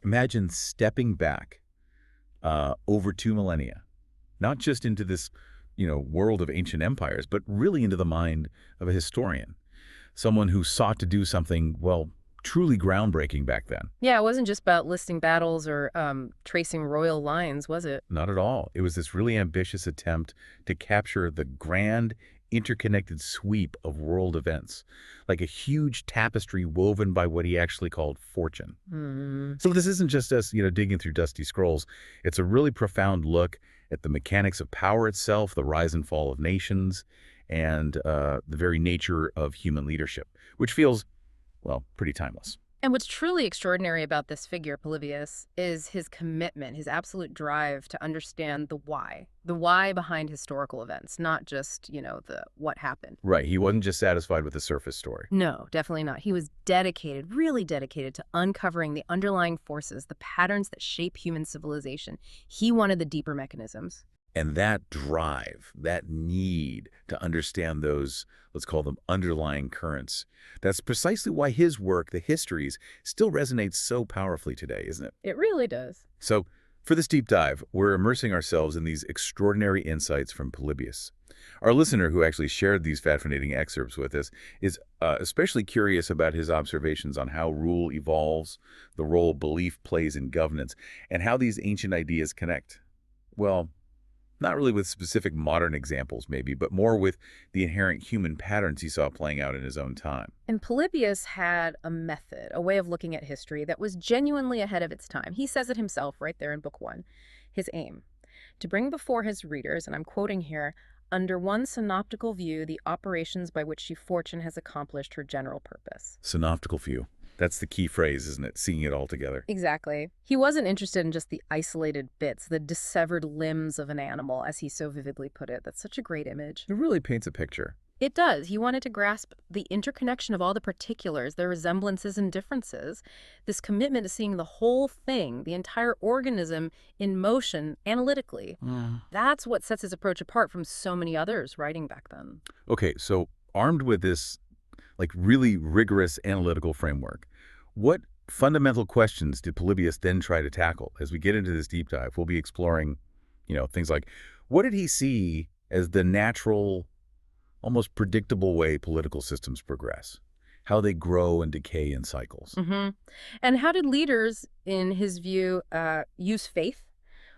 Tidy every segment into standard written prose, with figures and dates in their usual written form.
Imagine stepping back over 2 millennia, not just into this, world of ancient empires, but really into the mind of a historian, someone who sought to do something, well, truly groundbreaking back then. Yeah, it wasn't just about listing battles or tracing royal lines, was it? Not at all. It was this really ambitious attempt to capture the grand, interconnected sweep of world events, like a huge tapestry woven by what he actually called fortune. Hmm. So this isn't just us, digging through dusty scrolls. It's a really profound look at the mechanics of power itself, the rise and fall of nations, and the very nature of human leadership, which feels, well, pretty timeless. And what's truly extraordinary about this figure, Polybius, is his commitment, his absolute drive to understand the why behind historical events, not just, the what happened. Right. He wasn't just satisfied with the surface story. No, definitely not. He was dedicated, really dedicated to uncovering the underlying forces, the patterns that shape human civilization. He wanted the deeper mechanisms. And that drive, that need to understand those, let's call them underlying currents, that's precisely why his work, the Histories, still resonates so powerfully today, isn't it? It really does. So for this deep dive, we're immersing ourselves in these extraordinary insights from Polybius. Our listener who actually shared these fascinating excerpts with us is especially curious about his observations on how rule evolves, the role belief plays in governance, and how these ancient ideas connect. Well, not really with specific modern examples, maybe, but more with the inherent human patterns he saw playing out in his own time. And Polybius had a method, a way of looking at history that was genuinely ahead of its time. He says it himself right there in Book 1. His aim, to bring before his readers, and I'm quoting here, under one synoptical view, the operations by which fortune has accomplished her general purpose. Synoptical view. That's the key phrase, isn't it? Seeing it all together. Exactly. He wasn't interested in just the isolated bits, the dissevered limbs of an animal, as he so vividly put it. That's such a great image. It really paints a picture. It does. He wanted to grasp the interconnection of all the particulars, their resemblances and differences, this commitment to seeing the whole thing, the entire organism in motion analytically. That's what sets his approach apart from so many others writing back then. Okay, so armed with this really rigorous analytical framework, what fundamental questions did Polybius then try to tackle? As we get into this deep dive, we'll be exploring, things like, what did he see as the natural, almost predictable way political systems progress? How they grow and decay in cycles? And how did leaders, in his view, use faith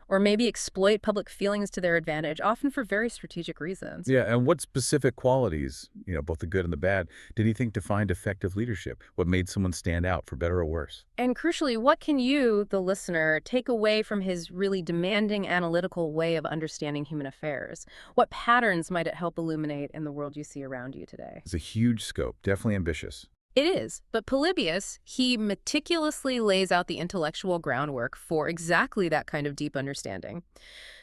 or maybe exploit public feelings to their advantage, often for very strategic reasons? Yeah, and what specific qualities, both the good and the bad, did he think defined effective leadership? What made someone stand out, for better or worse? And crucially, what can you, the listener, take away from his really demanding analytical way of understanding human affairs? What patterns might it help illuminate in the world you see around you today? It's a huge scope, definitely ambitious. It is, but Polybius, he meticulously lays out the intellectual groundwork for exactly that kind of deep understanding.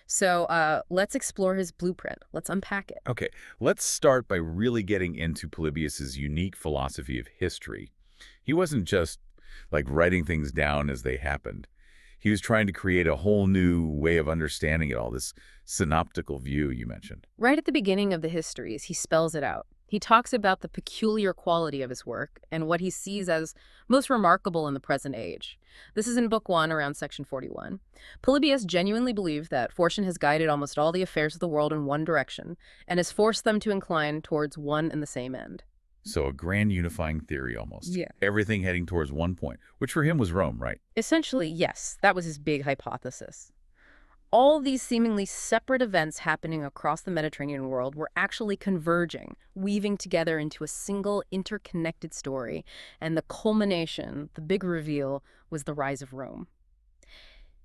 So let's explore his blueprint. Let's unpack it. Okay, let's start by really getting into Polybius's unique philosophy of history. He wasn't just writing things down as they happened. He was trying to create a whole new way of understanding it all, this synoptical view you mentioned. Right at the beginning of the Histories, he spells it out. He talks about the peculiar quality of his work and what he sees as most remarkable in the present age. This is in Book 1, around section 41. Polybius genuinely believed that fortune has guided almost all the affairs of the world in one direction and has forced them to incline towards one and the same end. So a grand unifying theory almost. Yeah. Everything heading towards one point, which for him was Rome, right? Essentially, yes, that was his big hypothesis. All these seemingly separate events happening across the Mediterranean world were actually converging, weaving together into a single interconnected story. And the culmination, the big reveal, was the rise of Rome.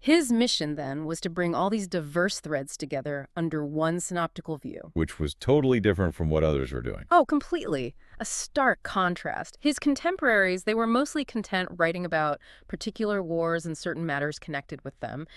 His mission, then, was to bring all these diverse threads together under one synoptical view. Which was totally different from what others were doing. Oh, completely. A stark contrast. His contemporaries, they were mostly content writing about particular wars and certain matters connected with them,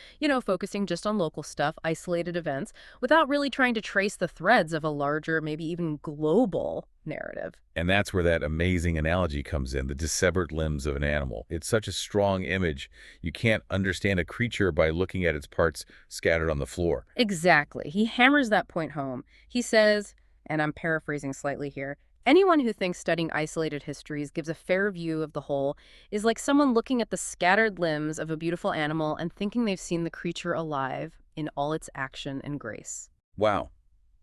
focusing just on local stuff, isolated events, without really trying to trace the threads of a larger, maybe even global narrative. And that's where that amazing analogy comes in, the dissevered limbs of an animal. It's such a strong image. You can't understand a creature by looking at its parts scattered on the floor. Exactly. He hammers that point home. He says, and I'm paraphrasing slightly here, Anyone who thinks studying isolated histories gives a fair view of the whole is like someone looking at the scattered limbs of a beautiful animal and thinking they've seen the creature alive in all its action and grace. Wow.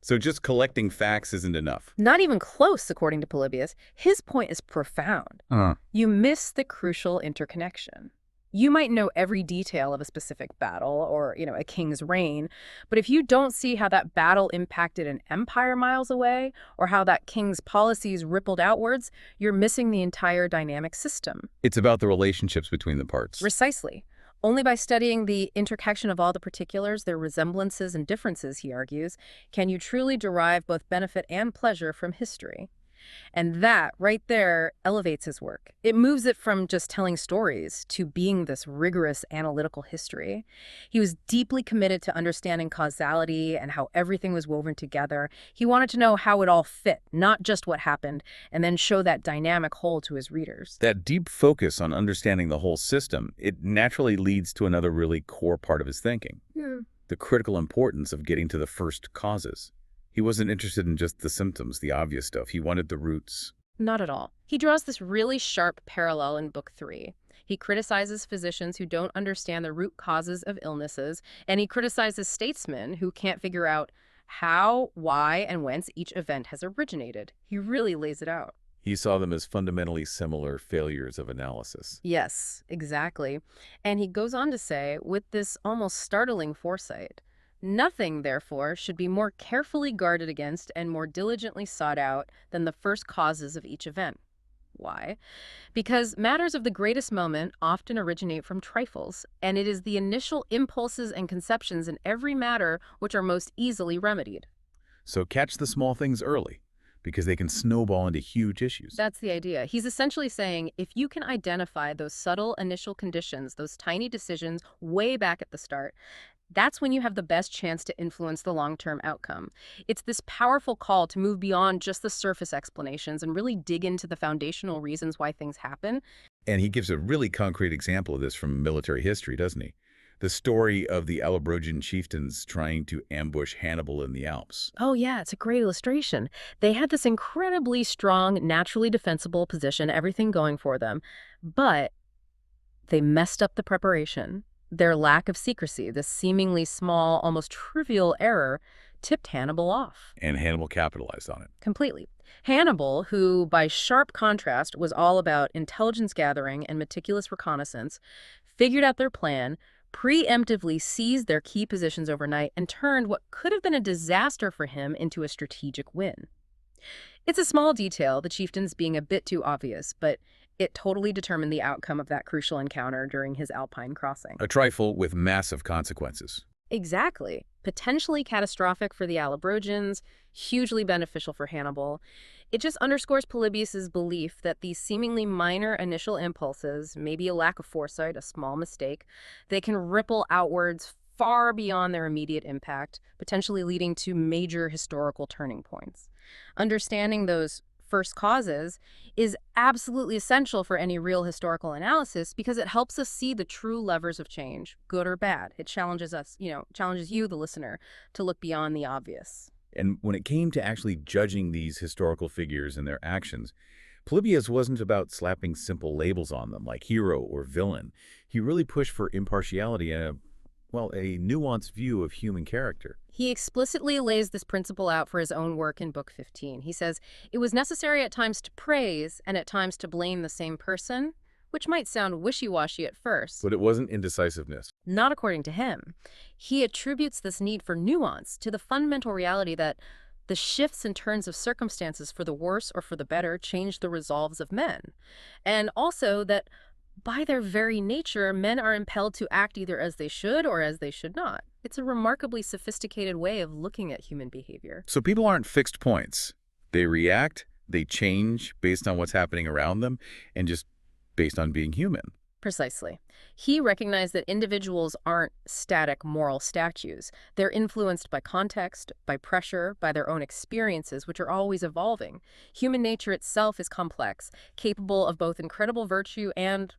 So just collecting facts isn't enough. Not even close, according to Polybius. His point is profound. You miss the crucial interconnection. You might know every detail of a specific battle or, a king's reign, but if you don't see how that battle impacted an empire miles away or how that king's policies rippled outwards, you're missing the entire dynamic system. It's about the relationships between the parts. Precisely. Only by studying the interconnection of all the particulars, their resemblances and differences, he argues, can you truly derive both benefit and pleasure from history. And that, right there, elevates his work. It moves it from just telling stories to being this rigorous analytical history. He was deeply committed to understanding causality and how everything was woven together. He wanted to know how it all fit, not just what happened, and then show that dynamic whole to his readers. That deep focus on understanding the whole system, it naturally leads to another really core part of his thinking. The critical importance of getting to the first causes. He wasn't interested in just the symptoms, the obvious stuff. He wanted the roots. Not at all. He draws this really sharp parallel in Book 3. He criticizes physicians who don't understand the root causes of illnesses, and he criticizes statesmen who can't figure out how, why, and whence each event has originated. He really lays it out. He saw them as fundamentally similar failures of analysis. Yes, exactly. And he goes on to say, with this almost startling foresight, nothing, therefore, should be more carefully guarded against and more diligently sought out than the first causes of each event. Why? Because matters of the greatest moment often originate from trifles, and it is the initial impulses and conceptions in every matter which are most easily remedied. So catch the small things early, because they can snowball into huge issues. That's the idea. He's essentially saying if you can identify those subtle initial conditions, those tiny decisions way back at the start, that's when you have the best chance to influence the long-term outcome. It's this powerful call to move beyond just the surface explanations and really dig into the foundational reasons why things happen. And he gives a really concrete example of this from military history, doesn't he? The story of the Allobrogian chieftains trying to ambush Hannibal in the Alps. Oh yeah, it's a great illustration. They had this incredibly strong, naturally defensible position, everything going for them, but they messed up the preparation. Their lack of secrecy, this seemingly small, almost trivial error, tipped Hannibal off. And Hannibal capitalized on it. Completely. Hannibal, who by sharp contrast was all about intelligence gathering and meticulous reconnaissance, figured out their plan, preemptively seized their key positions overnight, and turned what could have been a disaster for him into a strategic win. It's a small detail, the chieftains being a bit too obvious, but it totally determined the outcome of that crucial encounter during his Alpine crossing. A trifle with massive consequences. Exactly. Potentially catastrophic for the Allobrogians, hugely beneficial for Hannibal. It just underscores Polybius's belief that these seemingly minor initial impulses, maybe a lack of foresight, a small mistake, they can ripple outwards far beyond their immediate impact, potentially leading to major historical turning points. Understanding those first causes is absolutely essential for any real historical analysis because it helps us see the true levers of change, good or bad. It challenges us, challenges you, the listener, to look beyond the obvious. And when it came to actually judging these historical figures and their actions, Polybius wasn't about slapping simple labels on them like hero or villain. He really pushed for impartiality and a nuanced view of human character. He explicitly lays this principle out for his own work in Book 15. He says, it was necessary at times to praise and at times to blame the same person, which might sound wishy-washy at first. But it wasn't indecisiveness. Not according to him. He attributes this need for nuance to the fundamental reality that the shifts and turns of circumstances for the worse or for the better change the resolves of men. And also that by their very nature, men are impelled to act either as they should or as they should not. It's a remarkably sophisticated way of looking at human behavior. So people aren't fixed points. They react, they change based on what's happening around them, and just based on being human. Precisely. He recognized that individuals aren't static moral statues. They're influenced by context, by pressure, by their own experiences, which are always evolving. Human nature itself is complex, capable of both incredible virtue and,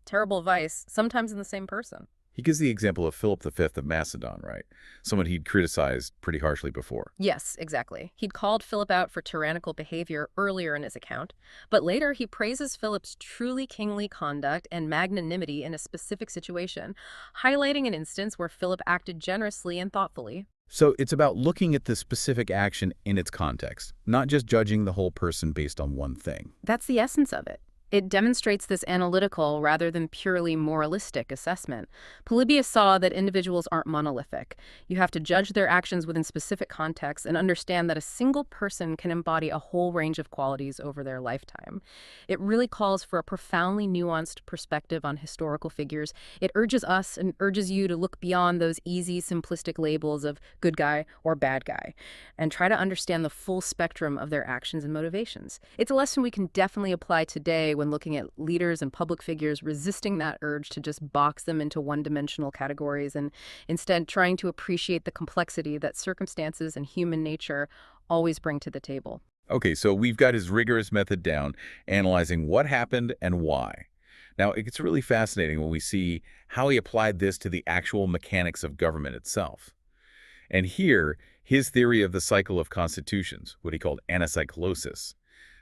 terrible vice, sometimes in the same person. He gives the example of Philip V of Macedon, right? Someone he'd criticized pretty harshly before. Yes, exactly. He'd called Philip out for tyrannical behavior earlier in his account, but later he praises Philip's truly kingly conduct and magnanimity in a specific situation, highlighting an instance where Philip acted generously and thoughtfully. So it's about looking at the specific action in its context, not just judging the whole person based on one thing. That's the essence of it. It demonstrates this analytical rather than purely moralistic assessment. Polybius saw that individuals aren't monolithic. You have to judge their actions within specific contexts and understand that a single person can embody a whole range of qualities over their lifetime. It really calls for a profoundly nuanced perspective on historical figures. It urges us and urges you to look beyond those easy, simplistic labels of good guy or bad guy and try to understand the full spectrum of their actions and motivations. It's a lesson we can definitely apply today when looking at leaders and public figures, resisting that urge to just box them into one-dimensional categories and instead trying to appreciate the complexity that circumstances and human nature always bring to the table. Okay, so we've got his rigorous method down, analyzing what happened and why. Now, it gets really fascinating when we see how he applied this to the actual mechanics of government itself. And here, his theory of the cycle of constitutions, what he called anacyclosis,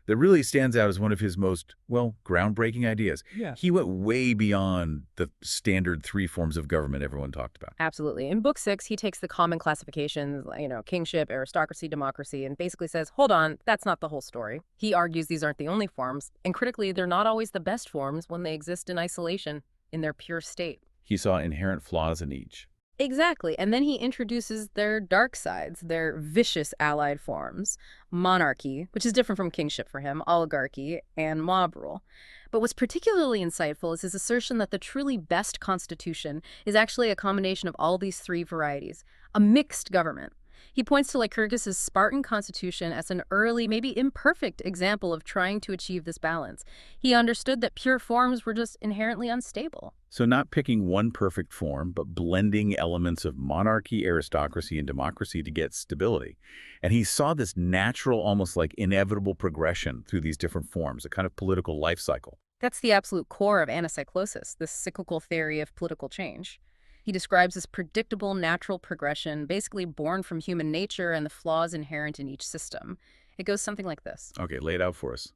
that really stands out as one of his most, well, groundbreaking ideas. Yeah. He went way beyond the standard three forms of government everyone talked about. Absolutely. In Book 6, he takes the common classifications, kingship, aristocracy, democracy, and basically says, hold on, that's not the whole story. He argues these aren't the only forms, and critically, they're not always the best forms when they exist in isolation, in their pure state. He saw inherent flaws in each. Exactly. And then he introduces their dark sides, their vicious allied forms, monarchy, which is different from kingship for him, oligarchy, and mob rule. But what's particularly insightful is his assertion that the truly best constitution is actually a combination of all these three varieties, a mixed government. He points to Lycurgus's Spartan constitution as an early, maybe imperfect example of trying to achieve this balance. He understood that pure forms were just inherently unstable. So not picking one perfect form, but blending elements of monarchy, aristocracy, and democracy to get stability. And he saw this natural, almost like inevitable progression through these different forms, a kind of political life cycle. That's the absolute core of anacyclosis, this cyclical theory of political change. He describes this predictable natural progression, basically born from human nature and the flaws inherent in each system. It goes something like this. Okay, lay it out for us.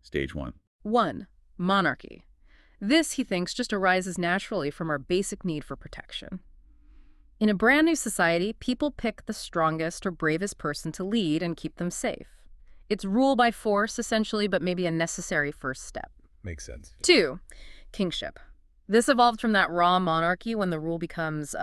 Stage 1. 1. Monarchy. This, he thinks, just arises naturally from our basic need for protection. In a brand new society, people pick the strongest or bravest person to lead and keep them safe. It's rule by force, essentially, but maybe a necessary first step. Makes sense. 2. Kingship. This evolved from that raw monarchy when the rule becomes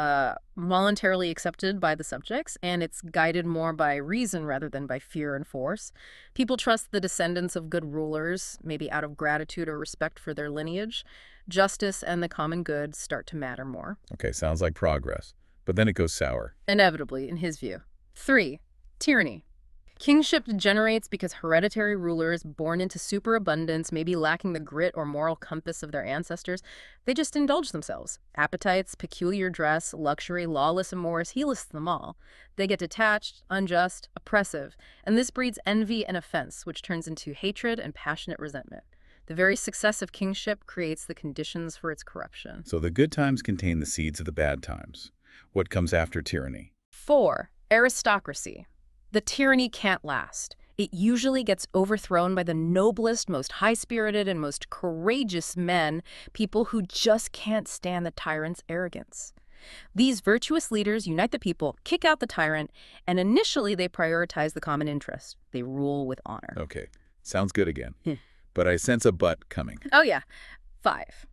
voluntarily accepted by the subjects, and it's guided more by reason rather than by fear and force. People trust the descendants of good rulers, maybe out of gratitude or respect for their lineage. Justice and the common good start to matter more. Okay, sounds like progress. But then it goes sour. Inevitably, in his view. 3. Tyranny. Kingship degenerates because hereditary rulers born into superabundance, maybe lacking the grit or moral compass of their ancestors, they just indulge themselves. Appetites, peculiar dress, luxury, lawless amours, he lists them all. They get detached, unjust, oppressive, and this breeds envy and offense, which turns into hatred and passionate resentment. The very success of kingship creates the conditions for its corruption. So the good times contain the seeds of the bad times. What comes after tyranny? 4. Aristocracy. The tyranny can't last. It usually gets overthrown by the noblest, most high-spirited, and most courageous men, people who just can't stand the tyrant's arrogance. These virtuous leaders unite the people, kick out the tyrant, and initially they prioritize the common interest. They rule with honor. Okay, sounds good again. But I sense a but coming. Oh yeah. 5.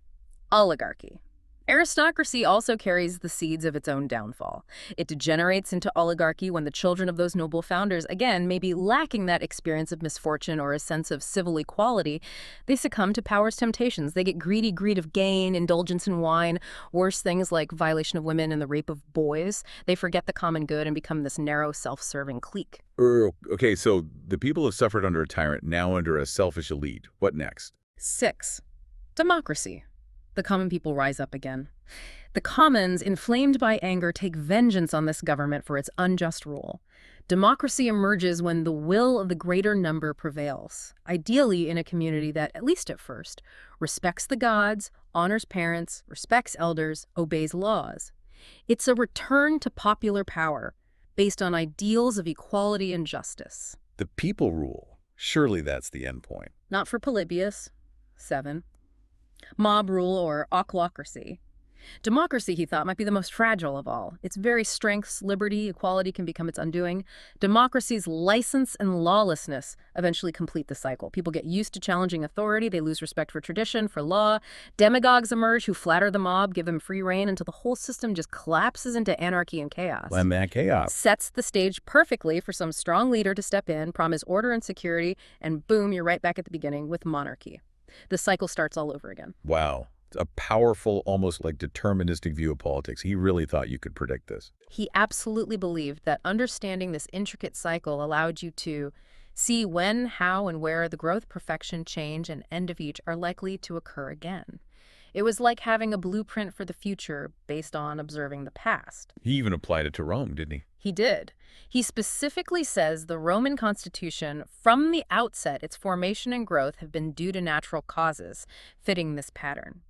Oligarchy. Aristocracy also carries the seeds of its own downfall. It degenerates into oligarchy when the children of those noble founders, again, may be lacking that experience of misfortune or a sense of civil equality. They succumb to power's temptations. They get greed of gain, indulgence in wine, worse things like violation of women and the rape of boys. They forget the common good and become this narrow, self-serving clique. Okay, so the people have suffered under a tyrant, now under a selfish elite. What next? 6. Democracy. The common people rise up again. The commons, inflamed by anger, take vengeance on this government for its unjust rule. Democracy emerges when the will of the greater number prevails, ideally in a community that, at least at first, respects the gods, honors parents, respects elders, obeys laws. It's a return to popular power based on ideals of equality and justice. The people rule. Surely that's the end point. Not for Polybius. 7. Mob rule or ochlocracy. Democracy, he thought, might be the most fragile of all. Its very strengths, liberty, equality, can become its undoing. Democracy's license and lawlessness eventually complete the cycle. People get used to challenging authority. They lose respect for tradition, for law. Demagogues emerge who flatter the mob, give them free rein until the whole system just collapses into anarchy and chaos. And that chaos Sets the stage perfectly for some strong leader to step in, promise order and security, and boom, you're right back at the beginning with monarchy. The cycle starts all over again. Wow. A powerful, almost like deterministic view of politics. He really thought you could predict this. He absolutely believed that understanding this intricate cycle allowed you to see when, how, and where the growth, perfection, change, and end of each are likely to occur again. It was like having a blueprint for the future based on observing the past. He even applied it to Rome, didn't he? He did. He specifically says the Roman Constitution, from the outset, its formation and growth have been due to natural causes, fitting this pattern.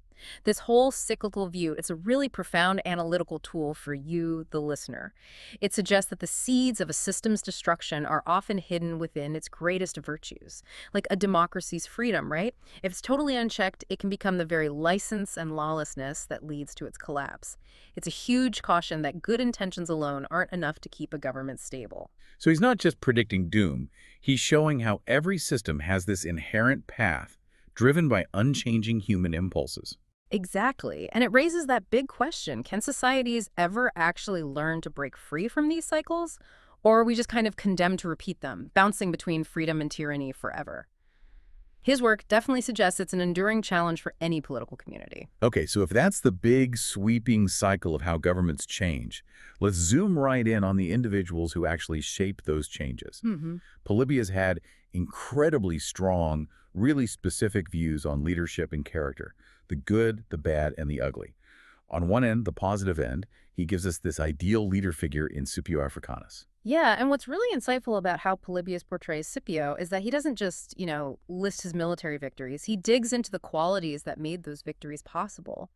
This whole cyclical view, it's a really profound analytical tool for you, the listener. It suggests that the seeds of a system's destruction are often hidden within its greatest virtues, like a democracy's freedom, right? If it's totally unchecked, it can become the very license and lawlessness that leads to its collapse. It's a huge caution that good intentions alone aren't enough to keep a government stable. So he's not just predicting doom. He's showing how every system has this inherent path driven by unchanging human impulses. Exactly. And it raises that big question. Can societies ever actually learn to break free from these cycles? Or are we just kind of condemned to repeat them, bouncing between freedom and tyranny forever? His work definitely suggests it's an enduring challenge for any political community. Okay, so if that's the big, sweeping cycle of how governments change, let's zoom right in on the individuals who actually shape those changes. Polybius had incredibly strong, really specific views on leadership and character. The good, the bad, and the ugly. On one end, the positive end, he gives us this ideal leader figure in Scipio Africanus. Yeah, and what's really insightful about how Polybius portrays Scipio is that he doesn't just, list his military victories. He digs into the qualities that made those victories possible.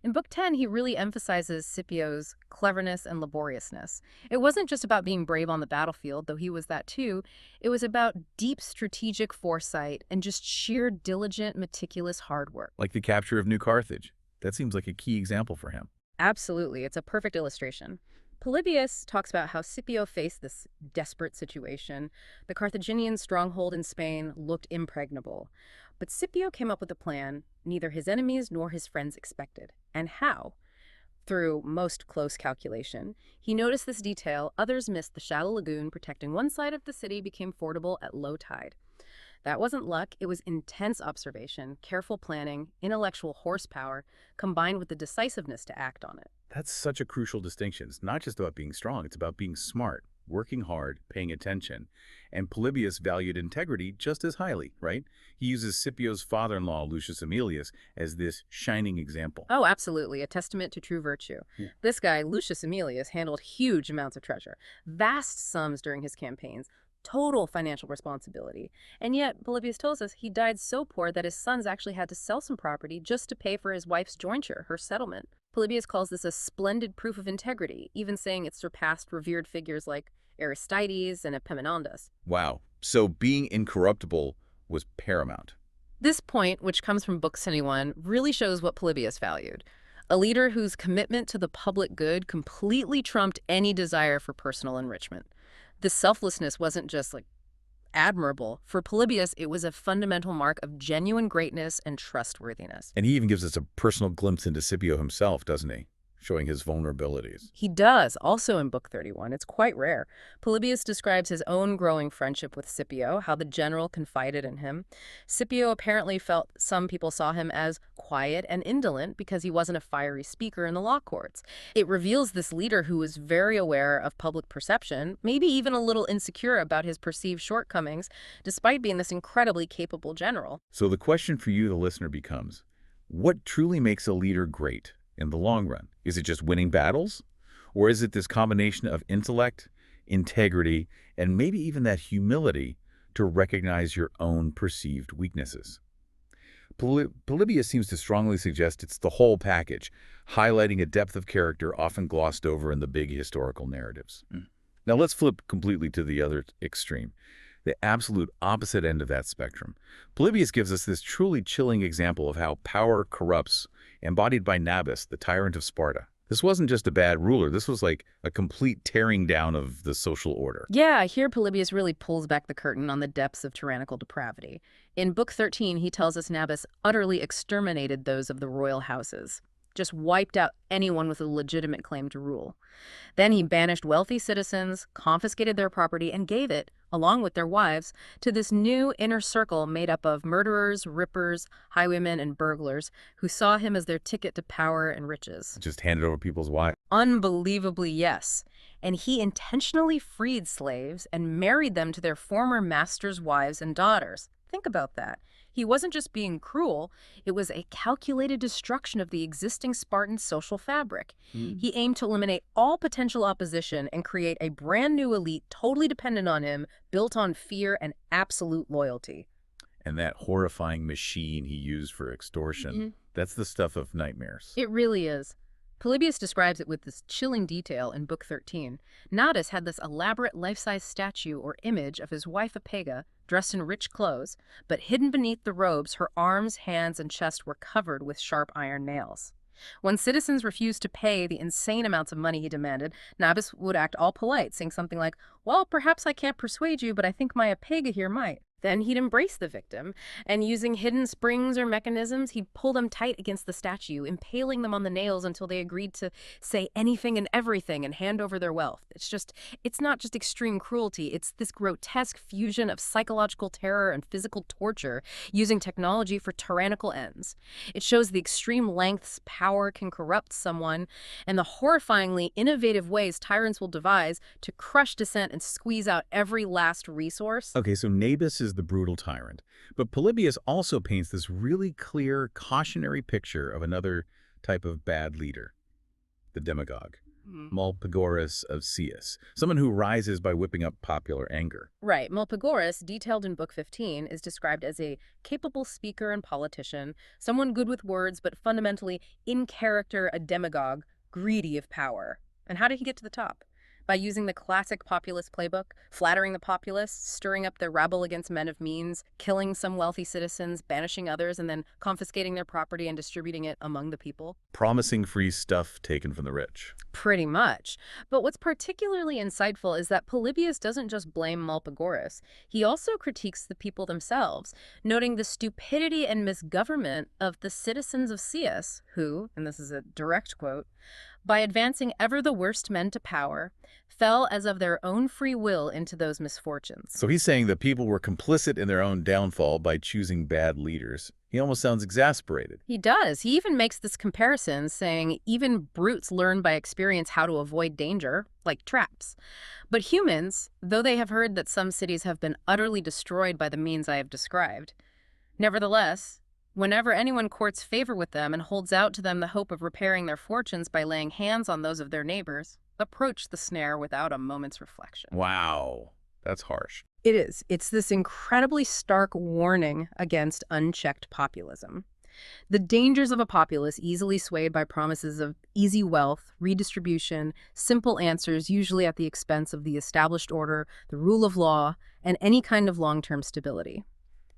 In Book 10, he really emphasizes Scipio's cleverness and laboriousness. It wasn't just about being brave on the battlefield, though he was that too. It was about deep strategic foresight and just sheer diligent, meticulous hard work. Like the capture of New Carthage. That seems like a key example for him. Absolutely. It's a perfect illustration. Polybius talks about how Scipio faced this desperate situation. The Carthaginian stronghold in Spain looked impregnable. But Scipio came up with a plan neither his enemies nor his friends expected. And how? Through most close calculation. He noticed this detail. Others missed the shallow lagoon protecting one side of the city became fordable at low tide. That wasn't luck. It was intense observation, careful planning, intellectual horsepower, combined with the decisiveness to act on it. That's such a crucial distinction. It's not just about being strong. It's about being smart, working hard, paying attention. And Polybius valued integrity just as highly, right? He uses Scipio's father-in-law, Lucius Aemilius, as this shining example. Oh, absolutely. A testament to true virtue. Yeah. This guy, Lucius Aemilius, handled huge amounts of treasure, vast sums during his campaigns, total financial responsibility. And yet, Polybius tells us he died so poor that his sons actually had to sell some property just to pay for his wife's jointure, her settlement. Polybius calls this a splendid proof of integrity, even saying it surpassed revered figures like Aristides and Epaminondas. Wow. So being incorruptible was paramount. This point, which comes from Book 21, really shows what Polybius valued. A leader whose commitment to the public good completely trumped any desire for personal enrichment. This selflessness wasn't just admirable. For Polybius, it was a fundamental mark of genuine greatness and trustworthiness. And he even gives us a personal glimpse into Scipio himself, doesn't he? Showing his vulnerabilities. He does, also in Book 31. It's quite rare. Polybius describes his own growing friendship with Scipio, how the general confided in him. Scipio apparently felt some people saw him as quiet and indolent because he wasn't a fiery speaker in the law courts. It reveals this leader who was very aware of public perception, maybe even a little insecure about his perceived shortcomings, despite being this incredibly capable general. So the question for you, the listener, becomes, what truly makes a leader great? in the long run? Is it just winning battles? Or is it this combination of intellect, integrity, and maybe even that humility to recognize your own perceived weaknesses? Polybius seems to strongly suggest it's the whole package, highlighting a depth of character often glossed over in the big historical narratives. Now let's flip completely to the other extreme, the absolute opposite end of that spectrum. Polybius gives us this truly chilling example of how power corrupts, embodied by Nabis, the tyrant of Sparta. This wasn't just a bad ruler, this was like a complete tearing down of the social order. Yeah, here Polybius really pulls back the curtain on the depths of tyrannical depravity. In Book 13, he tells us Nabis utterly exterminated those of the royal houses, just wiped out anyone with a legitimate claim to rule. Then he banished wealthy citizens, confiscated their property, and gave it, along with their wives, to this new inner circle made up of murderers, rippers, highwaymen, and burglars who saw him as their ticket to power and riches. Just handed over people's wives. Unbelievably, yes. And he intentionally freed slaves and married them to their former masters' wives and daughters. Think about that. He wasn't just being cruel, it was a calculated destruction of the existing Spartan social fabric. He aimed to eliminate all potential opposition and create a brand new elite totally dependent on him, built on fear and absolute loyalty. And that horrifying machine he used for extortion, that's the stuff of nightmares. It really is. Polybius describes it with this chilling detail in Book 13. Nadas had this elaborate life-size statue or image of his wife Apega, dressed in rich clothes, but hidden beneath the robes, her arms, hands, and chest were covered with sharp iron nails. When citizens refused to pay the insane amounts of money he demanded, Nabis would act all polite, saying something like, "Well, perhaps I can't persuade you, but I think my Apega here might." Then he'd embrace the victim, and using hidden springs or mechanisms, he'd pull them tight against the statue, impaling them on the nails until they agreed to say anything and everything and hand over their wealth. It's not just extreme cruelty, it's this grotesque fusion of psychological terror and physical torture using technology for tyrannical ends. It shows the extreme lengths power can corrupt someone and the horrifyingly innovative ways tyrants will devise to crush dissent and squeeze out every last resource. Okay, so Nabis is the brutal tyrant, but Polybius also paints this really clear, cautionary picture of another type of bad leader, the demagogue, Mulpigorus of Cius, someone who rises by whipping up popular anger. Right. Mulpigorus, detailed in Book 15, is described as a capable speaker and politician, someone good with words, but fundamentally, in character, a demagogue, greedy of power. And how did he get to the top? By using the classic populist playbook, flattering the populace, stirring up their rabble against men of means, killing some wealthy citizens, banishing others, and then confiscating their property and distributing it among the people. Promising free stuff taken from the rich. Pretty much. But what's particularly insightful is that Polybius doesn't just blame Mulpigorus. He also critiques the people themselves, noting the stupidity and misgovernment of the citizens of Cius, who, and this is a direct quote, by advancing ever the worst men to power, fell as of their own free will into those misfortunes. So he's saying that people were complicit in their own downfall by choosing bad leaders. He almost sounds exasperated. He does. He even makes this comparison, saying even brutes learn by experience how to avoid danger, like traps. But humans, though they have heard that some cities have been utterly destroyed by the means I have described, nevertheless, whenever anyone courts favor with them and holds out to them the hope of repairing their fortunes by laying hands on those of their neighbors, approach the snare without a moment's reflection. Wow, that's harsh. It is. It's this incredibly stark warning against unchecked populism. The dangers of a populace easily swayed by promises of easy wealth, redistribution, simple answers usually at the expense of the established order, the rule of law, and any kind of long-term stability.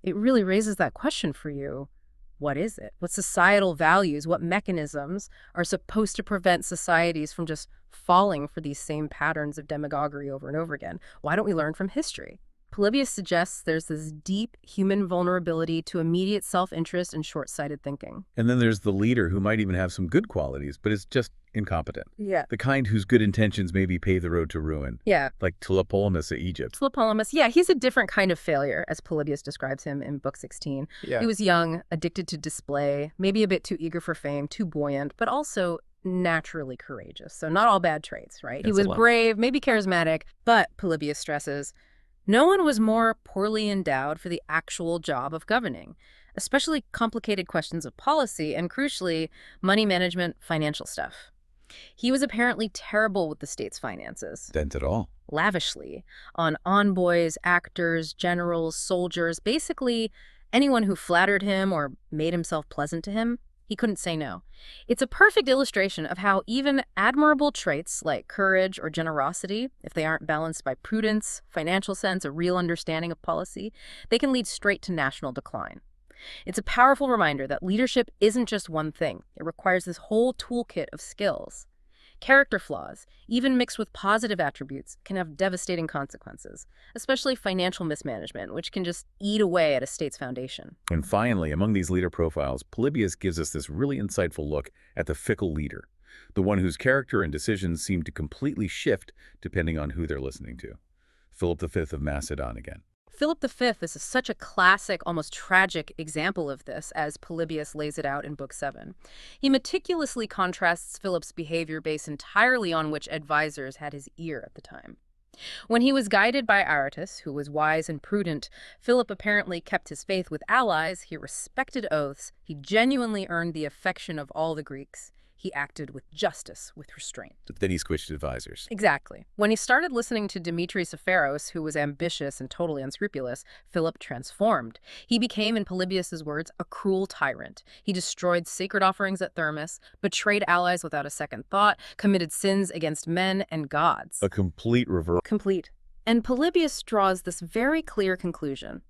It really raises that question for you. What is it? What societal values, what mechanisms are supposed to prevent societies from just falling for these same patterns of demagoguery over and over again? Why don't we learn from history? Polybius suggests there's this deep human vulnerability to immediate self-interest and short-sighted thinking. And then there's the leader who might even have some good qualities, but is just incompetent. Yeah. The kind whose good intentions maybe pave the road to ruin. Yeah. Like Tlepolemus of Egypt. Tlepolemus, yeah, he's a different kind of failure, as Polybius describes him in Book 16. Yeah. He was young, addicted to display, maybe a bit too eager for fame, too buoyant, but also naturally courageous. So not all bad traits, right? He was brave, maybe charismatic, but, Polybius stresses, no one was more poorly endowed for the actual job of governing. especially complicated questions of policy and, crucially, money management, financial stuff. He was apparently terrible with the state's finances, Dent at all. lavishly, on envoys, actors, generals, soldiers, basically anyone who flattered him or made himself pleasant to him. He couldn't say no. It's a perfect illustration of how even admirable traits like courage or generosity, if they aren't balanced by prudence, financial sense, a real understanding of policy, they can lead straight to national decline. It's a powerful reminder that leadership isn't just one thing. It requires this whole toolkit of skills. Character flaws, even mixed with positive attributes, can have devastating consequences, especially financial mismanagement, which can just eat away at a state's foundation. And finally, among these leader profiles, Polybius gives us this really insightful look at the fickle leader, the one whose character and decisions seem to completely shift depending on who they're listening to. Philip V of Macedon again. Philip V is such a classic, almost tragic example of this, as Polybius lays it out in Book 7. He meticulously contrasts Philip's behavior based entirely on which advisors had his ear at the time. When he was guided by Aratus, who was wise and prudent, Philip apparently kept his faith with allies, he respected oaths, he genuinely earned the affection of all the Greeks. He acted with justice, with restraint. Then he switched advisors. Exactly. When he started listening to Demetrius of Pharos, who was ambitious and totally unscrupulous, Philip transformed. He became, in Polybius's words, a cruel tyrant. He destroyed sacred offerings at Thermus, betrayed allies without a second thought, committed sins against men and gods. A complete reversal. Complete. And Polybius draws this very clear conclusion.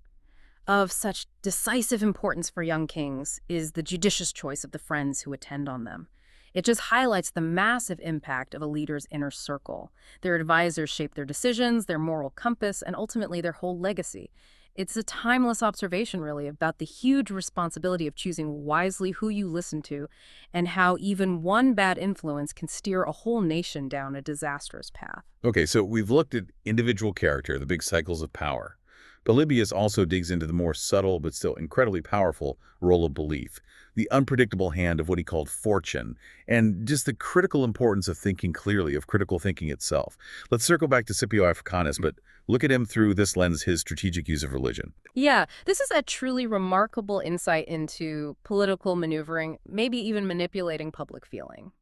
Of such decisive importance for young kings is the judicious choice of the friends who attend on them. It just highlights the massive impact of a leader's inner circle. Their advisors shape their decisions, their moral compass, and ultimately their whole legacy. It's a timeless observation, really, about the huge responsibility of choosing wisely who you listen to and how even one bad influence can steer a whole nation down a disastrous path. Okay, so we've looked at individual character, the big cycles of power. Polybius also digs into the more subtle but still incredibly powerful role of belief, the unpredictable hand of what he called fortune, and just the critical importance of thinking clearly, of critical thinking itself. Let's circle back to Scipio Africanus, but look at him through this lens, his strategic use of religion. Yeah, this is a truly remarkable insight into political maneuvering, maybe even manipulating public feeling.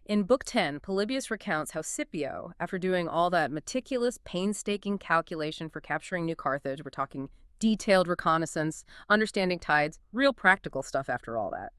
In Book 10, Polybius recounts how Scipio, after doing all that meticulous, painstaking calculation for capturing New Carthage, we're talking detailed reconnaissance, understanding tides, real practical stuff after all that,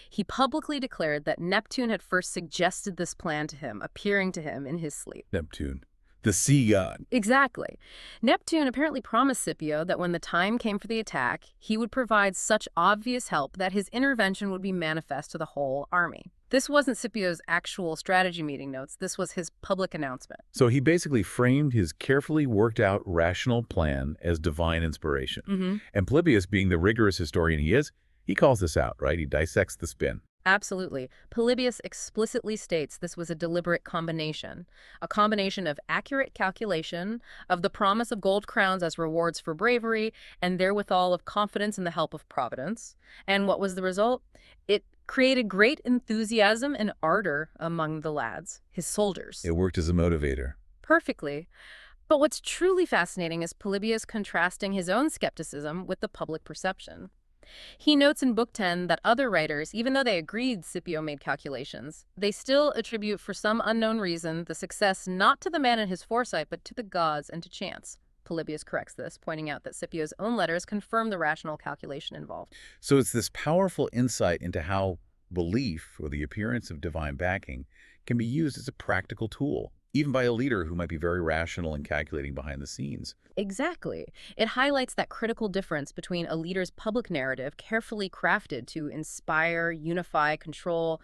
he publicly declared that Neptune had first suggested this plan to him, appearing to him in his sleep. Neptune, the sea god. Exactly. Neptune apparently promised Scipio that when the time came for the attack, he would provide such obvious help that his intervention would be manifest to the whole army. This wasn't Scipio's actual strategy meeting notes. This was his public announcement. So he basically framed his carefully worked out rational plan as divine inspiration. And Polybius, being the rigorous historian he is, he calls this out, right? He dissects the spin. Absolutely. Polybius explicitly states this was a deliberate combination. A combination of accurate calculation, of the promise of gold crowns as rewards for bravery, and therewithal of confidence in the help of Providence. And what was the result? It created great enthusiasm and ardor among the lads, his soldiers. It worked as a motivator. Perfectly. But what's truly fascinating is Polybius contrasting his own skepticism with the public perception. He notes in Book 10 that other writers, even though they agreed Scipio made calculations, they still attribute for some unknown reason the success not to the man and his foresight, but to the gods and to chance. Polybius corrects this, pointing out that Scipio's own letters confirm the rational calculation involved. So it's this powerful insight into how belief, or the appearance of divine backing, can be used as a practical tool, even by a leader who might be very rational and calculating behind the scenes. Exactly. It highlights that critical difference between a leader's public narrative, carefully crafted to inspire, unify, control,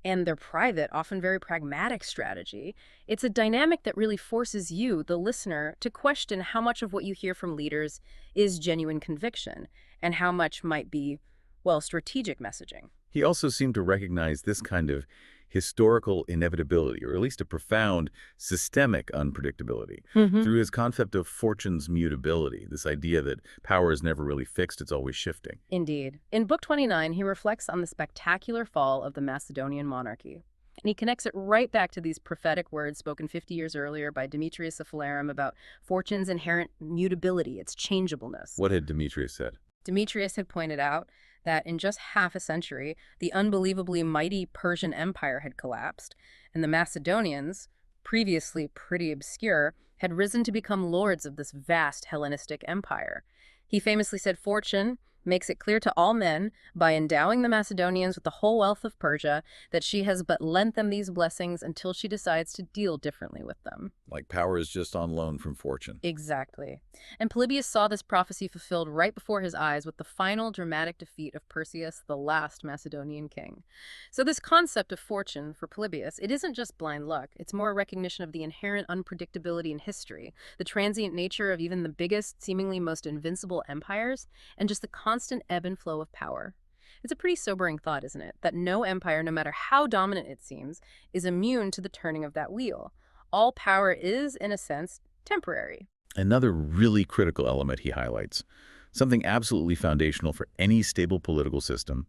and their private, often very pragmatic strategy. It's a dynamic that really forces you, the listener, to question how much of what you hear from leaders is genuine conviction and how much might be, well, strategic messaging. He also seemed to recognize this kind of historical inevitability, or at least a profound systemic unpredictability, through his concept of fortune's mutability, this idea that power is never really fixed, it's always shifting. Indeed. In Book 29, he reflects on the spectacular fall of the Macedonian monarchy. And he connects it right back to these prophetic words spoken 50 years earlier by Demetrius of Phalerum about fortune's inherent mutability, its changeableness. What had Demetrius said? Demetrius had pointed out that in just half a century, the unbelievably mighty Persian Empire had collapsed, and the Macedonians, previously pretty obscure, had risen to become lords of this vast Hellenistic empire. He famously said, "Fortune makes it clear to all men, by endowing the Macedonians with the whole wealth of Persia, that she has but lent them these blessings until she decides to deal differently with them." Like power is just on loan from fortune. Exactly. And Polybius saw this prophecy fulfilled right before his eyes with the final dramatic defeat of Perseus, the last Macedonian king. So this concept of fortune for Polybius, it isn't just blind luck. It's more a recognition of the inherent unpredictability in history, the transient nature of even the biggest, seemingly most invincible empires, and just the constant ebb and flow of power. It's a pretty sobering thought, isn't it? That no empire, no matter how dominant it seems, is immune to the turning of that wheel. All power is, in a sense, temporary. Another really critical element he highlights, something absolutely foundational for any stable political system,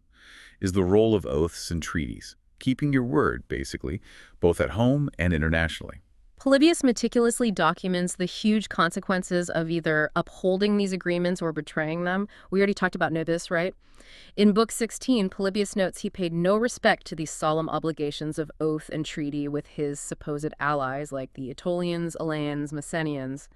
is the role of oaths and treaties, keeping your word, basically, both at home and internationally. Polybius meticulously documents the huge consequences of either upholding these agreements or betraying them. We already talked about Nobis, right? In Book 16, Polybius notes he paid no respect to these solemn obligations of oath and treaty with his supposed allies like the Aetolians, Alaeans, Messenians.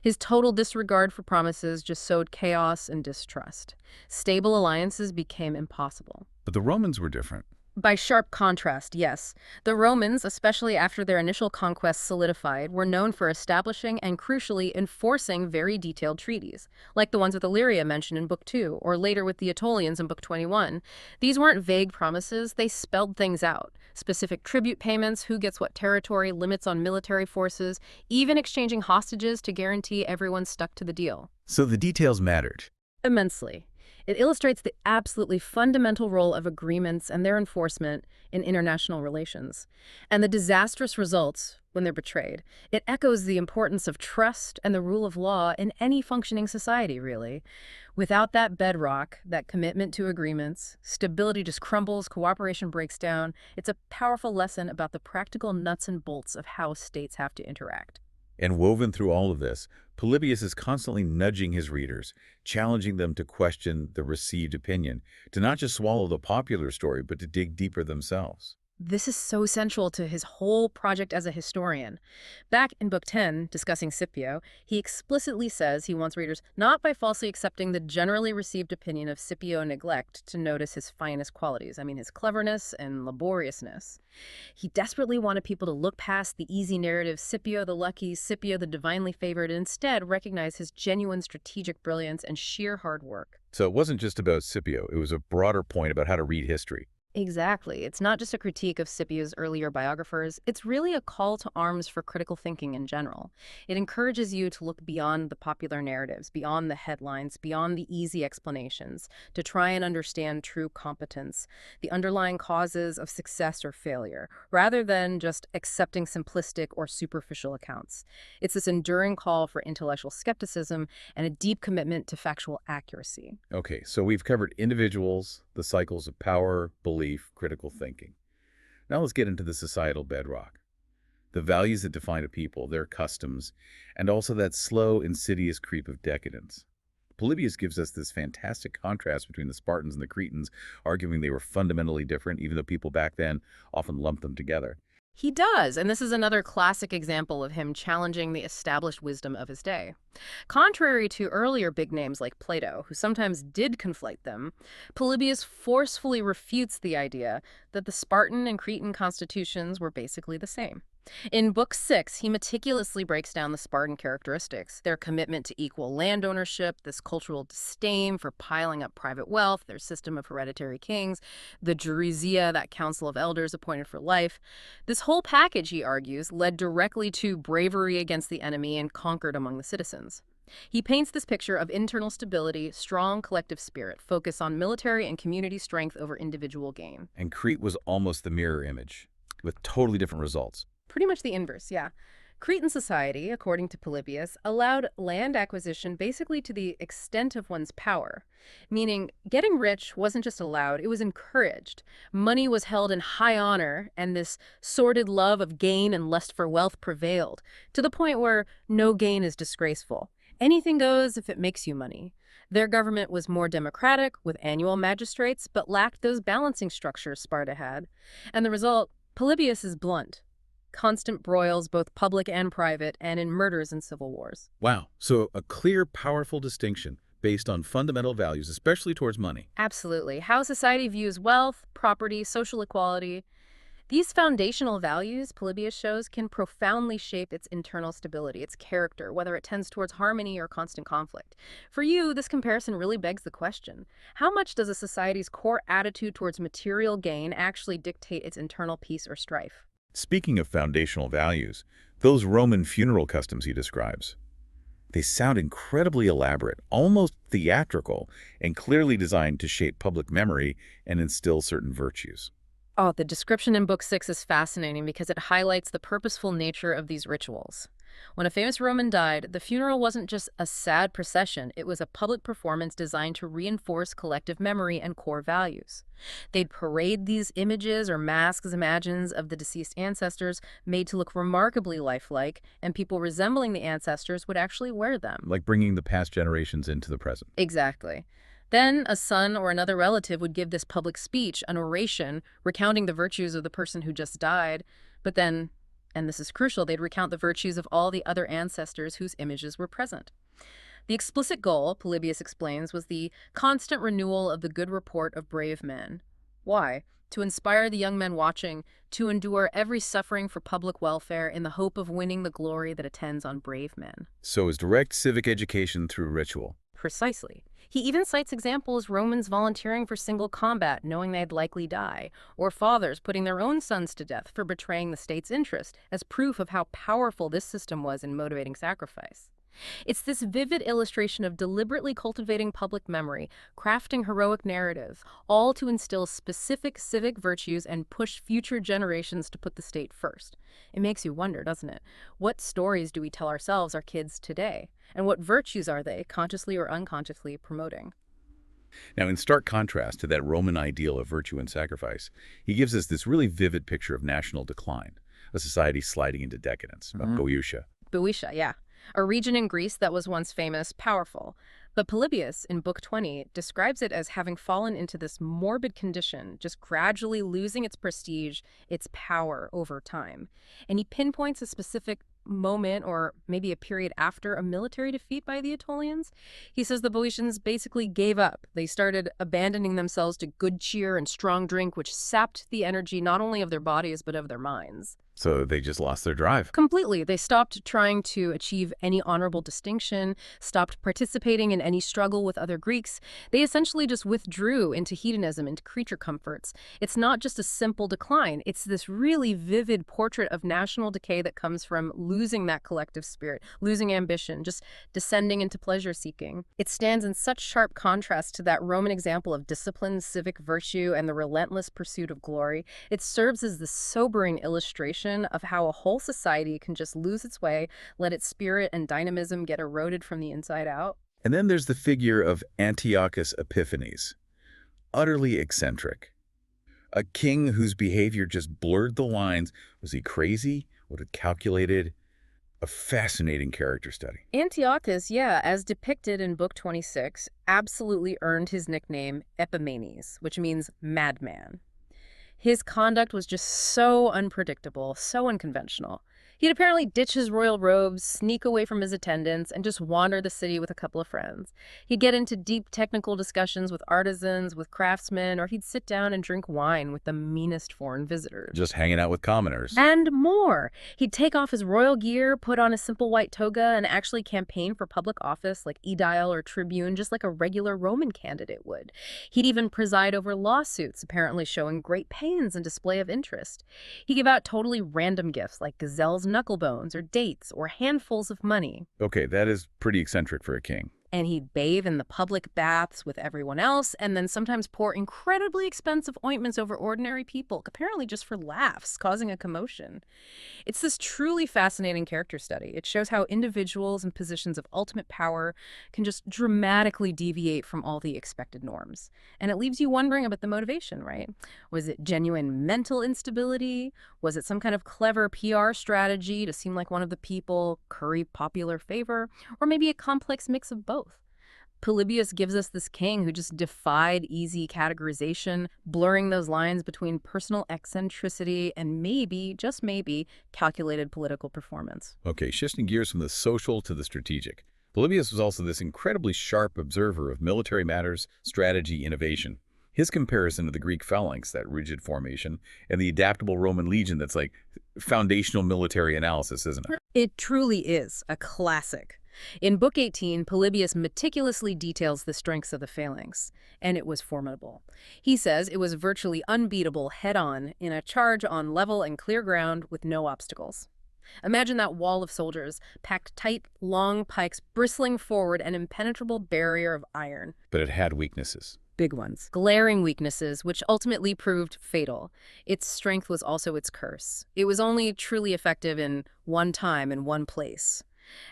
His total disregard for promises just sowed chaos and distrust. Stable alliances became impossible. But the Romans were different. By sharp contrast, yes. The Romans, especially after their initial conquests solidified, were known for establishing and, crucially, enforcing very detailed treaties, like the ones with Illyria mentioned in Book 2, or later with the Aetolians in Book 21. These weren't vague promises, they spelled things out. Specific tribute payments, who gets what territory, limits on military forces, even exchanging hostages to guarantee everyone stuck to the deal. So the details mattered. Immensely. It illustrates the absolutely fundamental role of agreements and their enforcement in international relations, and the disastrous results when they're betrayed. It echoes the importance of trust and the rule of law in any functioning society, really. Without that bedrock, that commitment to agreements, stability just crumbles, cooperation breaks down. It's a powerful lesson about the practical nuts and bolts of how states have to interact. And woven through all of this, Polybius is constantly nudging his readers, challenging them to question the received opinion, to not just swallow the popular story, but to dig deeper themselves. This is so central to his whole project as a historian. Back in Book 10, discussing Scipio, he explicitly says he wants readers not by falsely accepting the generally received opinion of Scipio neglect to notice his finest qualities, his cleverness and laboriousness. He desperately wanted people to look past the easy narrative, Scipio the lucky, Scipio the divinely favored, and instead recognize his genuine strategic brilliance and sheer hard work. So it wasn't just about Scipio, it was a broader point about how to read history. Exactly. It's not just a critique of Scipio's earlier biographers, it's really a call to arms for critical thinking in general. It encourages you to look beyond the popular narratives, beyond the headlines, beyond the easy explanations, to try and understand true competence, the underlying causes of success or failure, rather than just accepting simplistic or superficial accounts. It's this enduring call for intellectual skepticism and a deep commitment to factual accuracy. Okay, so we've covered individuals, the cycles of power, belief, critical thinking. Now let's get into the societal bedrock. The values that define a people, their customs, and also that slow, insidious creep of decadence. Polybius gives us this fantastic contrast between the Spartans and the Cretans, arguing they were fundamentally different, even though people back then often lumped them together. He does, and this is another classic example of him challenging the established wisdom of his day. Contrary to earlier big names like Plato, who sometimes did conflate them, Polybius forcefully refutes the idea that the Spartan and Cretan constitutions were basically the same. In Book 6, he meticulously breaks down the Spartan characteristics, their commitment to equal land ownership, this cultural disdain for piling up private wealth, their system of hereditary kings, the jurizia, that council of elders appointed for life. This whole package, he argues, led directly to bravery against the enemy and conquered among the citizens. He paints this picture of internal stability, strong collective spirit, focus on military and community strength over individual gain. And Crete was almost the mirror image, with totally different results. Pretty much the inverse, yeah. Cretan society, according to Polybius, allowed land acquisition basically to the extent of one's power, meaning getting rich wasn't just allowed, it was encouraged. Money was held in high honor, and this sordid love of gain and lust for wealth prevailed, to the point where no gain is disgraceful. Anything goes if it makes you money. Their government was more democratic, with annual magistrates, but lacked those balancing structures Sparta had. And the result, Polybius is blunt. Constant broils, both public and private, and in murders and civil wars. Wow. So a clear, powerful distinction based on fundamental values, especially towards money. Absolutely. How society views wealth, property, social equality. These foundational values, Polybius shows, can profoundly shape its internal stability, its character, whether it tends towards harmony or constant conflict. For you, this comparison really begs the question, how much does a society's core attitude towards material gain actually dictate its internal peace or strife? Speaking of foundational values, those Roman funeral customs he describes, they sound incredibly elaborate, almost theatrical, and clearly designed to shape public memory and instill certain virtues. Oh, the description in Book 6 is fascinating because it highlights the purposeful nature of these rituals. When a famous Roman died, the funeral wasn't just a sad procession, it was a public performance designed to reinforce collective memory and core values. They'd parade these images or masks, imagines of the deceased ancestors made to look remarkably lifelike, and people resembling the ancestors would actually wear them. Like bringing the past generations into the present. Exactly. Then a son or another relative would give this public speech, an oration, recounting the virtues of the person who just died. But then, and this is crucial, they'd recount the virtues of all the other ancestors whose images were present. The explicit goal, Polybius explains, was the constant renewal of the good report of brave men. Why? To inspire the young men watching to endure every suffering for public welfare in the hope of winning the glory that attends on brave men. So is direct civic education through ritual. Precisely. He even cites examples Romans volunteering for single combat, knowing they'd likely die, or fathers putting their own sons to death for betraying the state's interest, as proof of how powerful this system was in motivating sacrifice. It's this vivid illustration of deliberately cultivating public memory, crafting heroic narratives, all to instill specific civic virtues and push future generations to put the state first. It makes you wonder, doesn't it? What stories do we tell ourselves, our kids, today? And what virtues are they, consciously or unconsciously, promoting? Now, in stark contrast to that Roman ideal of virtue and sacrifice, he gives us this really vivid picture of national decline, a society sliding into decadence, Boeotia. Boeotia, yeah. A region in Greece that was once famous, powerful. But Polybius, in Book 20, describes it as having fallen into this morbid condition, just gradually losing its prestige, its power over time. And he pinpoints a specific moment or maybe a period after a military defeat by the Aetolians. He says the Boeotians basically gave up. They started abandoning themselves to good cheer and strong drink, which sapped the energy not only of their bodies but of their minds. So they just lost their drive. Completely. They stopped trying to achieve any honorable distinction, stopped participating in any struggle with other Greeks. They essentially just withdrew into hedonism, into creature comforts. It's not just a simple decline. It's this really vivid portrait of national decay that comes from losing that collective spirit, losing ambition, just descending into pleasure seeking. It stands in such sharp contrast to that Roman example of discipline, civic virtue, and the relentless pursuit of glory. It serves as this sobering illustration of how a whole society can just lose its way, let its spirit and dynamism get eroded from the inside out. And then there's the figure of Antiochus Epiphanes, utterly eccentric. A king whose behavior just blurred the lines. Was he crazy? Was it calculated? A fascinating character study. Antiochus, yeah, as depicted in Book 26, absolutely earned his nickname Epimanes, which means madman. His conduct was just so unpredictable, so unconventional. He'd apparently ditch his royal robes, sneak away from his attendants, and just wander the city with a couple of friends. He'd get into deep technical discussions with artisans, with craftsmen, or he'd sit down and drink wine with the meanest foreign visitors. Just hanging out with commoners. And more. He'd take off his royal gear, put on a simple white toga, and actually campaign for public office like aedile or tribune, just like a regular Roman candidate would. He'd even preside over lawsuits, apparently showing great pains and display of interest. He'd give out totally random gifts like gazelles' knucklebones or dates or handfuls of money. Okay, that is pretty eccentric for a king. And he'd bathe in the public baths with everyone else and then sometimes pour incredibly expensive ointments over ordinary people, apparently just for laughs, causing a commotion. It's this truly fascinating character study. It shows how individuals in positions of ultimate power can just dramatically deviate from all the expected norms. And it leaves you wondering about the motivation, right? Was it genuine mental instability? Was it some kind of clever PR strategy to seem like one of the people, curry popular favor? Or maybe a complex mix of both? Polybius gives us this king who just defied easy categorization, blurring those lines between personal eccentricity and maybe, just maybe, calculated political performance. Okay, shifting gears from the social to the strategic. Polybius was also this incredibly sharp observer of military matters, strategy, innovation. His comparison to the Greek phalanx, that rigid formation, and the adaptable Roman legion, that's like foundational military analysis, isn't it? It truly is a classic. In Book 18, Polybius meticulously details the strengths of the phalanx, and it was formidable. He says it was virtually unbeatable head-on in a charge on level and clear ground with no obstacles. Imagine that wall of soldiers, packed tight, long pikes bristling forward, an impenetrable barrier of iron. But it had weaknesses. Big ones. Glaring weaknesses, which ultimately proved fatal. Its strength was also its curse. It was only truly effective in one time and one place.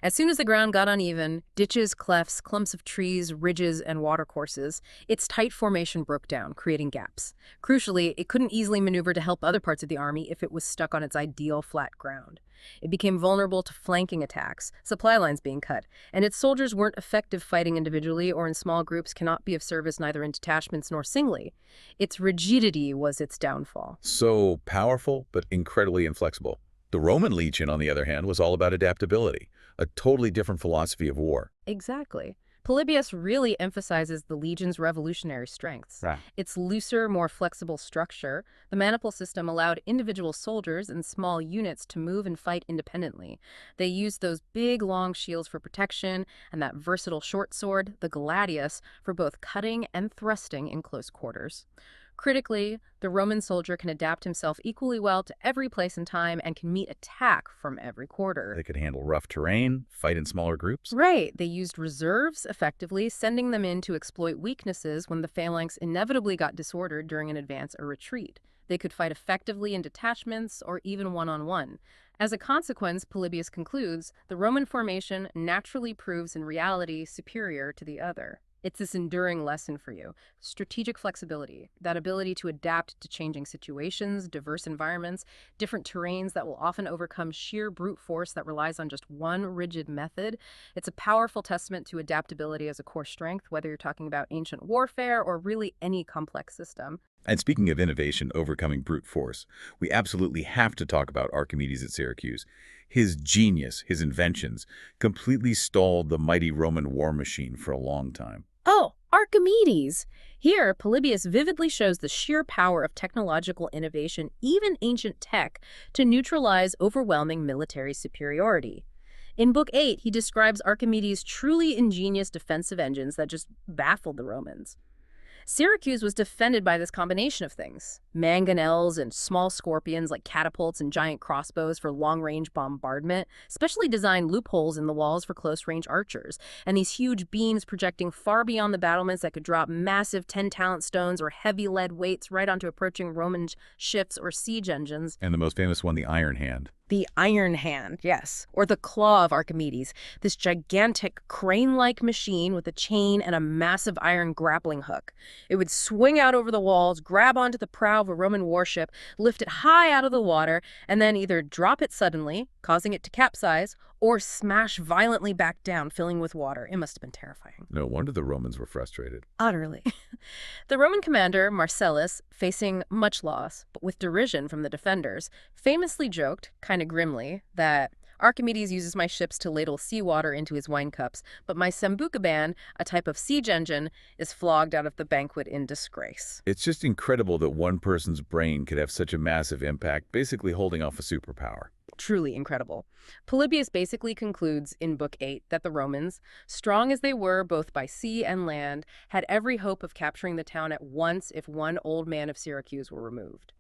As soon as the ground got uneven, ditches, clefts, clumps of trees, ridges, and watercourses, its tight formation broke down, creating gaps. Crucially, it couldn't easily maneuver to help other parts of the army if it was stuck on its ideal flat ground. It became vulnerable to flanking attacks, supply lines being cut, and its soldiers weren't effective fighting individually or in small groups, cannot be of service neither in detachments nor singly. Its rigidity was its downfall. So powerful, but incredibly inflexible. The Roman legion, on the other hand, was all about adaptability, a totally different philosophy of war. Exactly. Polybius really emphasizes the legion's revolutionary strengths. Right. Its looser, more flexible structure, the maniple system allowed individual soldiers and small units to move and fight independently. They used those big, long shields for protection and that versatile short sword, the gladius, for both cutting and thrusting in close quarters. Critically, the Roman soldier can adapt himself equally well to every place and time and can meet attack from every quarter. They could handle rough terrain, fight in smaller groups. Right. They used reserves effectively, sending them in to exploit weaknesses when the phalanx inevitably got disordered during an advance or retreat. They could fight effectively in detachments or even one-on-one. As a consequence, Polybius concludes, the Roman formation naturally proves in reality superior to the other. It's this enduring lesson for you. Strategic flexibility, that ability to adapt to changing situations, diverse environments, different terrains that will often overcome sheer brute force that relies on just one rigid method. It's a powerful testament to adaptability as a core strength, whether you're talking about ancient warfare or really any complex system. And speaking of innovation overcoming brute force, we absolutely have to talk about Archimedes at Syracuse. His genius, his inventions, completely stalled the mighty Roman war machine for a long time. Oh, Archimedes! Here, Polybius vividly shows the sheer power of technological innovation, even ancient tech, to neutralize overwhelming military superiority. In Book 8, he describes Archimedes' truly ingenious defensive engines that just baffled the Romans. Syracuse was defended by this combination of things. Mangonels and small scorpions like catapults and giant crossbows for long-range bombardment, specially designed loopholes in the walls for close-range archers, and these huge beams projecting far beyond the battlements that could drop massive 10-talent stones or heavy lead weights right onto approaching Roman ships or siege engines. And the most famous one, the Iron Hand. The Iron Hand, yes, or the Claw of Archimedes, this gigantic crane-like machine with a chain and a massive iron grappling hook. It would swing out over the walls, grab onto the prow of a Roman warship, lift it high out of the water, and then either drop it suddenly, causing it to capsize, or smash violently back down, filling with water. It must have been terrifying. No wonder the Romans were frustrated. Utterly. The Roman commander, Marcellus, facing much loss, but with derision from the defenders, famously joked, kind of grimly, that Archimedes uses my ships to ladle seawater into his wine cups, but my sambucaban, a type of siege engine, is flogged out of the banquet in disgrace. It's just incredible that one person's brain could have such a massive impact, basically holding off a superpower. Truly incredible. Polybius basically concludes in Book 8 that the Romans, strong as they were both by sea and land, had every hope of capturing the town at once if one old man of Syracuse were removed.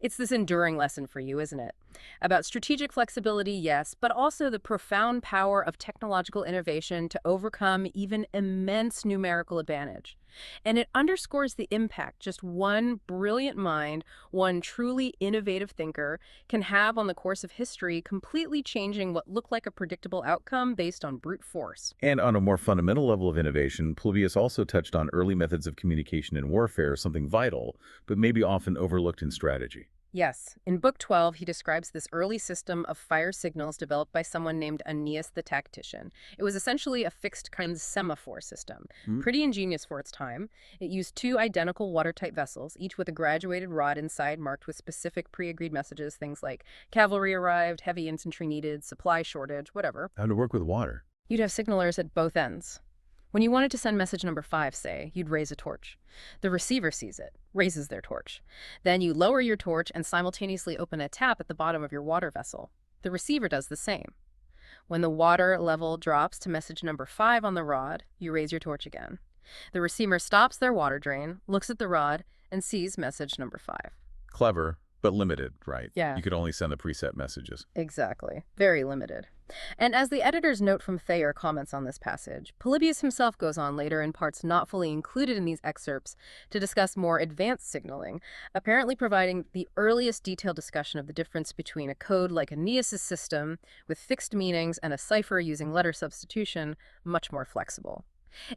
It's this enduring lesson for you, isn't it? About strategic flexibility, yes, but also the profound power of technological innovation to overcome even immense numerical advantage. And it underscores the impact just one brilliant mind, one truly innovative thinker, can have on the course of history, completely changing what looked like a predictable outcome based on brute force. And on a more fundamental level of innovation, Polybius also touched on early methods of communication in warfare, something vital, but maybe often overlooked in strategy. Yes. In Book 12, he describes this early system of fire signals developed by someone named Aeneas the Tactician. It was essentially a fixed kind of semaphore system. Hmm? Pretty ingenious for its time. It used two identical watertight vessels, each with a graduated rod inside marked with specific pre-agreed messages, things like cavalry arrived, heavy infantry needed, supply shortage, whatever. How to work with water. You'd have signalers at both ends. When you wanted to send message number 5, say, you'd raise a torch. The receiver sees it, raises their torch. Then you lower your torch and simultaneously open a tap at the bottom of your water vessel. The receiver does the same. When the water level drops to message number 5 on the rod, you raise your torch again. The receiver stops their water drain, looks at the rod, and sees message number 5. Clever, but limited, right? Yeah. You could only send the preset messages. Exactly. Very limited. And as the editor's note from Thayer comments on this passage, Polybius himself goes on later in parts not fully included in these excerpts to discuss more advanced signaling, apparently providing the earliest detailed discussion of the difference between a code like Aeneas' system with fixed meanings and a cipher using letter substitution, much more flexible.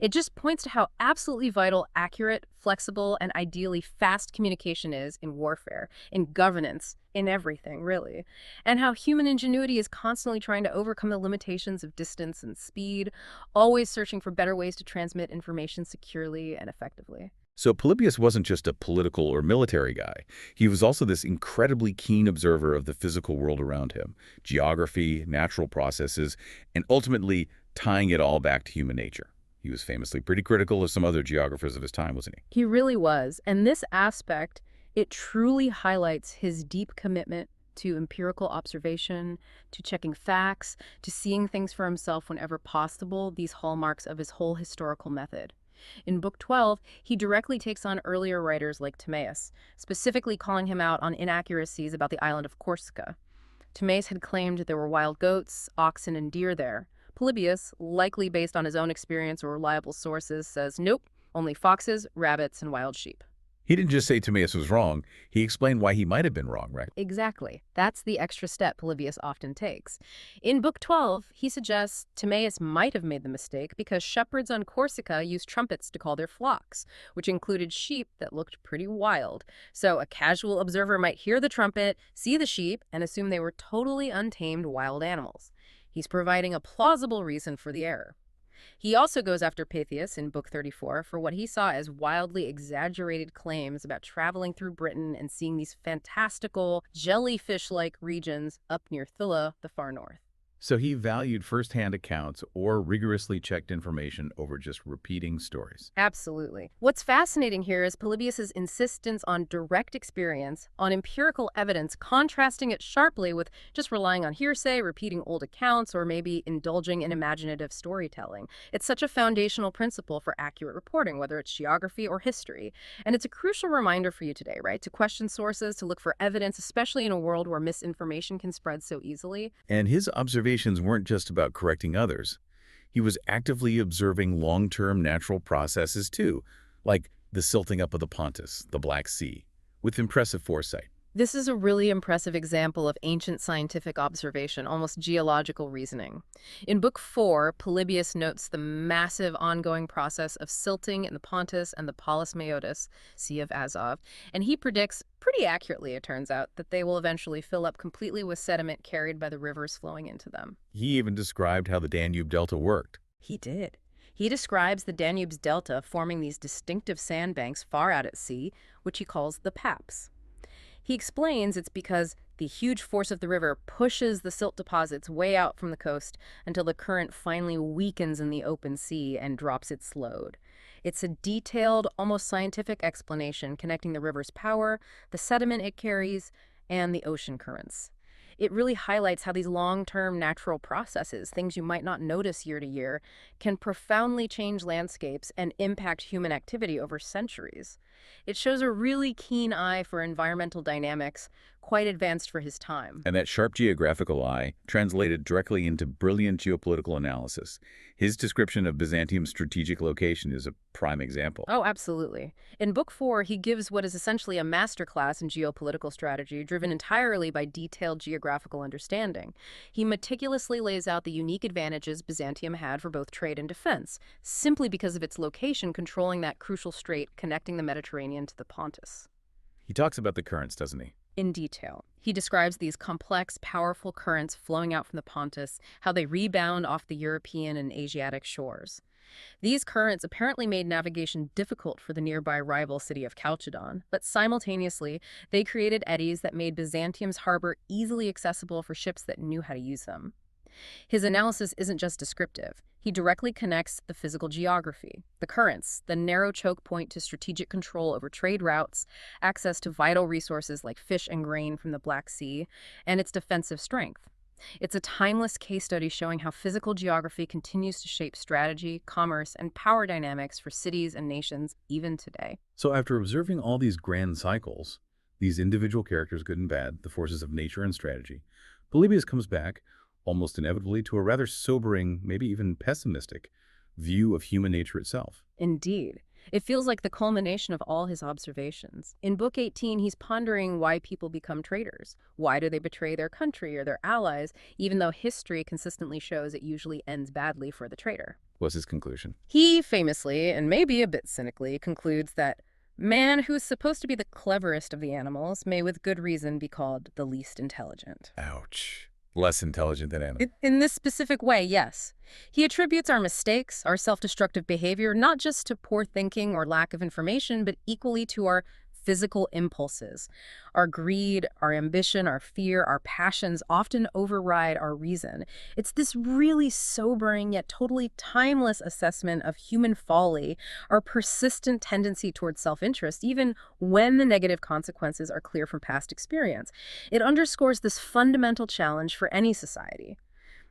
It just points to how absolutely vital, accurate, flexible, and ideally fast communication is in warfare, in governance, in everything, really. And how human ingenuity is constantly trying to overcome the limitations of distance and speed, always searching for better ways to transmit information securely and effectively. So Polybius wasn't just a political or military guy. He was also this incredibly keen observer of the physical world around him, geography, natural processes, and ultimately tying it all back to human nature. He was famously pretty critical of some other geographers of his time, wasn't he? He really was. And this aspect, it truly highlights his deep commitment to empirical observation, to checking facts, to seeing things for himself whenever possible, these hallmarks of his whole historical method. In Book 12, he directly takes on earlier writers like Timaeus, specifically calling him out on inaccuracies about the island of Corsica. Timaeus had claimed there were wild goats, oxen, and deer there. Polybius, likely based on his own experience or reliable sources, says nope, only foxes, rabbits, and wild sheep. He didn't just say Timaeus was wrong. He explained why he might have been wrong, right? Exactly. That's the extra step Polybius often takes. In Book 12, he suggests Timaeus might have made the mistake because shepherds on Corsica used trumpets to call their flocks, which included sheep that looked pretty wild. So a casual observer might hear the trumpet, see the sheep, and assume they were totally untamed wild animals. He's providing a plausible reason for the error. He also goes after Pythias in Book 34 for what he saw as wildly exaggerated claims about traveling through Britain and seeing these fantastical, jellyfish-like regions up near Thylla, the far north. So he valued first-hand accounts or rigorously checked information over just repeating stories. Absolutely. What's fascinating here is Polybius's insistence on direct experience, on empirical evidence, contrasting it sharply with just relying on hearsay, repeating old accounts, or maybe indulging in imaginative storytelling. It's such a foundational principle for accurate reporting, whether it's geography or history. And it's a crucial reminder for you today, right? To question sources, to look for evidence, especially in a world where misinformation can spread so easily. And his observations weren't just about correcting others. He was actively observing long-term natural processes too, like the silting up of the Pontus, the Black Sea, with impressive foresight. This is a really impressive example of ancient scientific observation, almost geological reasoning. In Book 4, Polybius notes the massive ongoing process of silting in the Pontus and the Palus Meotis, Sea of Azov, and he predicts, pretty accurately it turns out, that they will eventually fill up completely with sediment carried by the rivers flowing into them. He even described how the Danube Delta worked. He did. He describes the Danube's delta forming these distinctive sandbanks far out at sea, which he calls the paps. He explains it's because the huge force of the river pushes the silt deposits way out from the coast until the current finally weakens in the open sea and drops its load. It's a detailed, almost scientific explanation connecting the river's power, the sediment it carries, and the ocean currents. It really highlights how these long-term natural processes, things you might not notice year to year, can profoundly change landscapes and impact human activity over centuries. It shows a really keen eye for environmental dynamics, quite advanced for his time. And that sharp geographical eye translated directly into brilliant geopolitical analysis. His description of Byzantium's strategic location is a prime example. Oh, absolutely. In Book 4, he gives what is essentially a masterclass in geopolitical strategy, driven entirely by detailed geographical understanding. He meticulously lays out the unique advantages Byzantium had for both trade and defense, simply because of its location controlling that crucial strait connecting the Mediterranean to the Pontus. He talks about the currents, doesn't he? in detail. He describes these complex, powerful currents flowing out from the Pontus, how they rebound off the European and Asiatic shores. These currents apparently made navigation difficult for the nearby rival city of Chalcedon, but simultaneously, they created eddies that made Byzantium's harbor easily accessible for ships that knew how to use them. His analysis isn't just descriptive. He directly connects the physical geography, the currents, the narrow choke point to strategic control over trade routes, access to vital resources like fish and grain from the Black Sea, and its defensive strength. It's a timeless case study showing how physical geography continues to shape strategy, commerce, and power dynamics for cities and nations even today. So after observing all these grand cycles, these individual characters, good and bad, the forces of nature and strategy, Polybius comes back, almost inevitably, to a rather sobering, maybe even pessimistic, view of human nature itself. Indeed. It feels like the culmination of all his observations. In Book 18, he's pondering why people become traitors. Why do they betray their country or their allies, even though history consistently shows it usually ends badly for the traitor? What's his conclusion? He famously, and maybe a bit cynically, concludes that man, who is supposed to be the cleverest of the animals, may with good reason be called the least intelligent. Ouch. Less intelligent than animals. In this specific way, yes. He attributes our mistakes, our self-destructive behavior, not just to poor thinking or lack of information, but equally to our physical impulses. Our greed, our ambition, our fear, our passions often override our reason. It's this really sobering yet totally timeless assessment of human folly, our persistent tendency towards self-interest, even when the negative consequences are clear from past experience. It underscores this fundamental challenge for any society.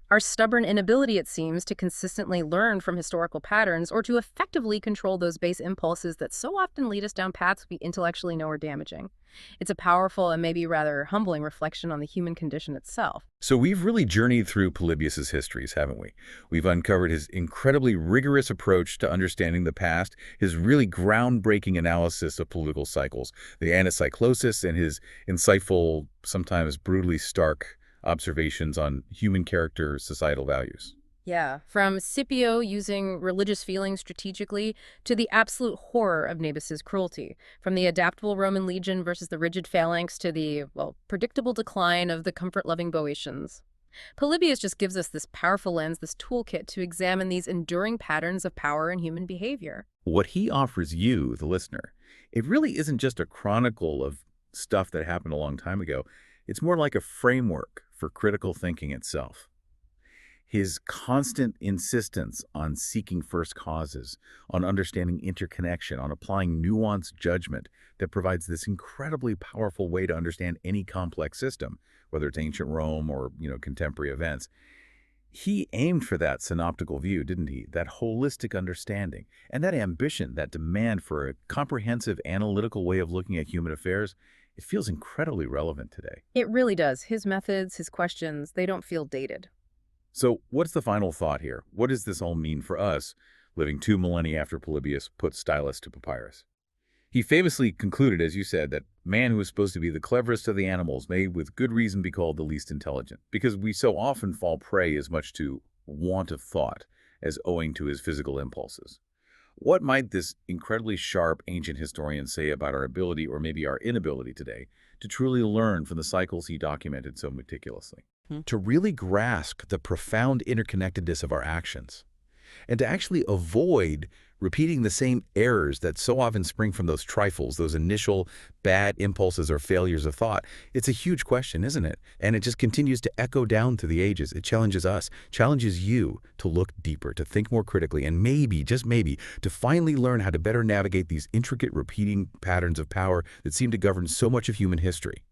Our stubborn inability, it seems, to consistently learn from historical patterns or to effectively control those base impulses that so often lead us down paths we intellectually know are damaging. It's a powerful and maybe rather humbling reflection on the human condition itself. So we've really journeyed through Polybius's histories, haven't we? We've uncovered his incredibly rigorous approach to understanding the past, his really groundbreaking analysis of political cycles, the anacyclosis, and his insightful, sometimes brutally stark observations on human character, societal values. Yeah, from Scipio using religious feelings strategically to the absolute horror of Nabis's cruelty, from the adaptable Roman legion versus the rigid phalanx to the, well, predictable decline of the comfort-loving Boeotians. Polybius just gives us this powerful lens, this toolkit to examine these enduring patterns of power and human behavior. What he offers you, the listener, it really isn't just a chronicle of stuff that happened a long time ago. It's more like a framework for critical thinking itself. His constant insistence on seeking first causes, on understanding interconnection, on applying nuanced judgment that provides this incredibly powerful way to understand any complex system, whether it's ancient Rome or, contemporary events. He aimed for that synoptical view, didn't he? That holistic understanding and that ambition, that demand for a comprehensive analytical way of looking at human affairs. It feels incredibly relevant today. It really does. His methods, his questions, they don't feel dated. So what's the final thought here? What does this all mean for us, living 2 millennia after Polybius put stylus to papyrus? He famously concluded, as you said, that man who was supposed to be the cleverest of the animals may with good reason be called the least intelligent, because we so often fall prey as much to want of thought as owing to his physical impulses. What might this incredibly sharp ancient historian say about our ability, or maybe our inability today, to truly learn from the cycles he documented so meticulously? To really grasp the profound interconnectedness of our actions, and to actually avoid repeating the same errors that so often spring from those trifles, those initial bad impulses or failures of thought. It's a huge question, isn't it? And it just continues to echo down through the ages. It challenges us, challenges you to look deeper, to think more critically, and maybe, just maybe, to finally learn how to better navigate these intricate repeating patterns of power that seem to govern so much of human history.